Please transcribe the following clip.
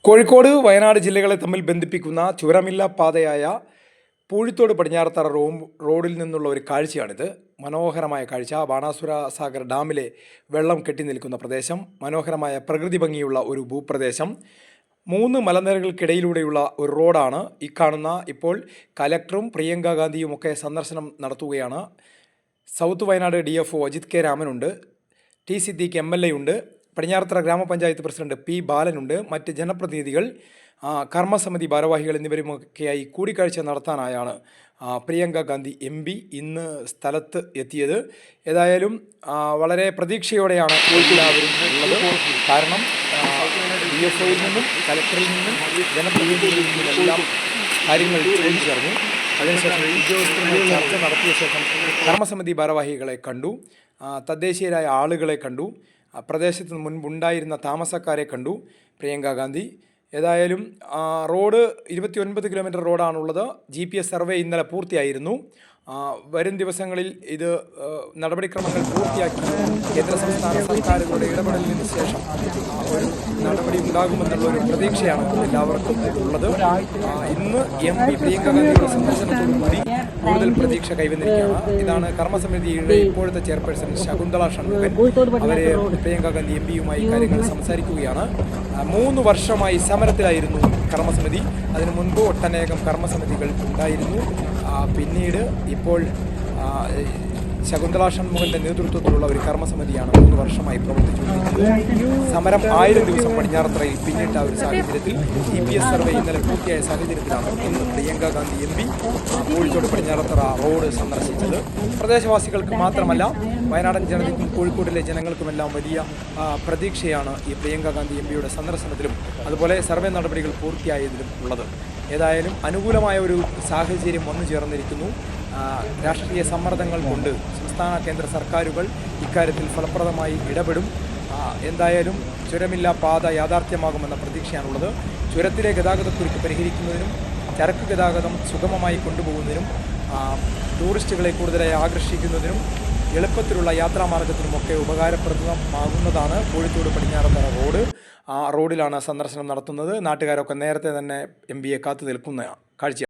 കോഴിക്കോട് വയനാട് ജില്ലകളെ തമ്മിൽ ബന്ധിപ്പിക്കുന്ന ചുരമില്ലാ പാതയായ പൂഴിത്തോട് പടിഞ്ഞാറത്തറ റോഡിൽ നിന്നുള്ള ഒരു കാഴ്ചയാണിത്. മനോഹരമായ കാഴ്ച. ബാണാസുര സാഗർ ഡാമിലെ വെള്ളം കെട്ടി നിൽക്കുന്ന പ്രദേശം, മനോഹരമായ പ്രകൃതി ഭംഗിയുള്ള ഒരു ഭൂപ്രദേശം, 3 മലനിരകൾക്കിടയിലൂടെയുള്ള ഒരു റോഡാണ് ഈ കാണുന്ന. ഇപ്പോൾ കലക്ടറും പ്രിയങ്ക ഗാന്ധിയും ഒക്കെ സന്ദർശനം നടത്തുകയാണ്. സൗത്ത് വയനാട് DFO അജിത് കെ രാമനുണ്ട്, ടി സിദ്ദീഖ് MLA ഉണ്ട്, പടിഞ്ഞാറത്തറ ഗ്രാമപഞ്ചായത്ത് പ്രസിഡന്റ് P ബാലനുണ്ട്, മറ്റ് ജനപ്രതിനിധികൾ, കർമ്മസമിതി ഭാരവാഹികൾ എന്നിവരുമൊക്കെയായി കൂടിക്കാഴ്ച നടത്താനായാണ് പ്രിയങ്ക ഗാന്ധി MP ഇന്ന് സ്ഥലത്ത് എത്തിയത്. ഏതായാലും വളരെ പ്രതീക്ഷയോടെയാണ് എല്ലാവരും ഉള്ളത്. കാരണം DFOയിൽ നിന്നും കലക്ടറിൽ നിന്നും ജനപ്രതിനിധികളിൽ നിന്നുമെല്ലാം കാര്യങ്ങൾ ചോദിച്ചറിഞ്ഞു. അതിനുശേഷം ഉദ്യോഗസ്ഥരുമായി ചർച്ച നടത്തിയ ശേഷം കർമ്മസമിതി ഭാരവാഹികളെ കണ്ടു, തദ്ദേശീയരായ ആളുകളെ കണ്ടു, പ്രദേശത്ത് മുൻപുണ്ടായിരുന്ന താമസക്കാരെ കണ്ടു പ്രിയങ്ക ഗാന്ധി. ഏതായാലും റോഡ് 29 കിലോമീറ്റർ റോഡാണുള്ളത്. GPS സർവേ ഇന്നലെ പൂർത്തിയായിരുന്നു. വരും ദിവസങ്ങളിൽ ഇത് നടപടിക്രമങ്ങൾ പൂർത്തിയാക്കി കേന്ദ്ര സംസ്ഥാന സർക്കാരുകളുടെ ഇടപെടലിന് ശേഷം ഒരു നടപടി ഉണ്ടാകുമെന്നുള്ളൊരു പ്രതീക്ഷയാണ് എല്ലാവർക്കും ഉള്ളത്. ഇന്ന് MP പ്രിയങ്ക ഗാന്ധിയുടെ സന്ദർശനത്തോടുകൂടി കൂടുതൽ പ്രതീക്ഷ കൈവന്നിരിക്കുകയാണ്. ഇതാണ് കർമ്മസമിതിയുടെ ഇപ്പോഴത്തെ ചെയർപേഴ്സൺ ശകുന്തള ഷൺമുഖൻ. അവരെ പ്രിയങ്ക ഗാന്ധി MPയുമായി കാര്യങ്ങൾ സംസാരിക്കുകയാണ്. 3 വർഷമായി സമരത്തിലായിരുന്നു കർമ്മസമിതി. അതിനു മുൻപ് ഒട്ടനേകം കർമ്മസമിതികൾ ഉണ്ടായിരുന്നു. പിന്നീട് ഇപ്പോൾ ശകുന്തള ഷൺമുഖൻ്റെ നേതൃത്വത്തിലുള്ള ഒരു കർമ്മസമിതിയാണ് 3 വർഷമായി പ്രവർത്തിച്ചുകൊണ്ടിരിക്കുന്നത്. സമരം 1000 ദിവസം പടിഞ്ഞാറത്തറയിൽ പിന്നിട്ട ഒരു സാഹചര്യത്തിൽ GPS സർവേ ഇന്നലെ പൂർത്തിയായ സാഹചര്യത്തിലാണ് ഇന്ന് പ്രിയങ്ക ഗാന്ധി MP കോഴിക്കോട് പടിഞ്ഞാറത്തറ റോഡ് സന്ദർശിച്ചത്. പ്രദേശവാസികൾക്ക് മാത്രമല്ല, വയനാടൻ ജനതയ്ക്കും കോഴിക്കോടിലെ ജനങ്ങൾക്കുമെല്ലാം വലിയ പ്രതീക്ഷയാണ് ഈ പ്രിയങ്ക ഗാന്ധി MPയുടെ സന്ദർശനത്തിലും അതുപോലെ സർവേ നടപടികൾ പൂർത്തിയായതിലും ഉള്ളത്. ഏതായാലും അനുകൂലമായ ഒരു സാഹചര്യം വന്നു ചേർന്നിരിക്കുന്നു. രാഷ്ട്രീയ സമ്മർദ്ദങ്ങൾ കൊണ്ട് സംസ്ഥാന കേന്ദ്ര സർക്കാരുകൾ ഇക്കാര്യത്തിൽ ഫലപ്രദമായി ഇടപെടും. എന്തായാലും ചുരമില്ലാ പാത യാഥാർത്ഥ്യമാകുമെന്ന പ്രതീക്ഷയാണുള്ളത്. ചുരത്തിലെ ഗതാഗതക്കുരുക്ക് പരിഹരിക്കുന്നതിനും ചരക്ക് ഗതാഗതം സുഗമമായി കൊണ്ടുപോകുന്നതിനും ടൂറിസ്റ്റുകളെ കൂടുതലായി ആകർഷിക്കുന്നതിനും എളുപ്പത്തിലുള്ള യാത്രാമാർഗത്തിനുമൊക്കെ ഉപകാരപ്രദമാകുന്നതാണ് കോഴിക്കോട് പടിഞ്ഞാറത്തറ റോഡ്. ആ റോഡിലാണ് സന്ദർശനം നടത്തുന്നത്. നാട്ടുകാരൊക്കെ നേരത്തെ തന്നെ MPയെ കാത്തു നിൽക്കുന്ന കാഴ്ച.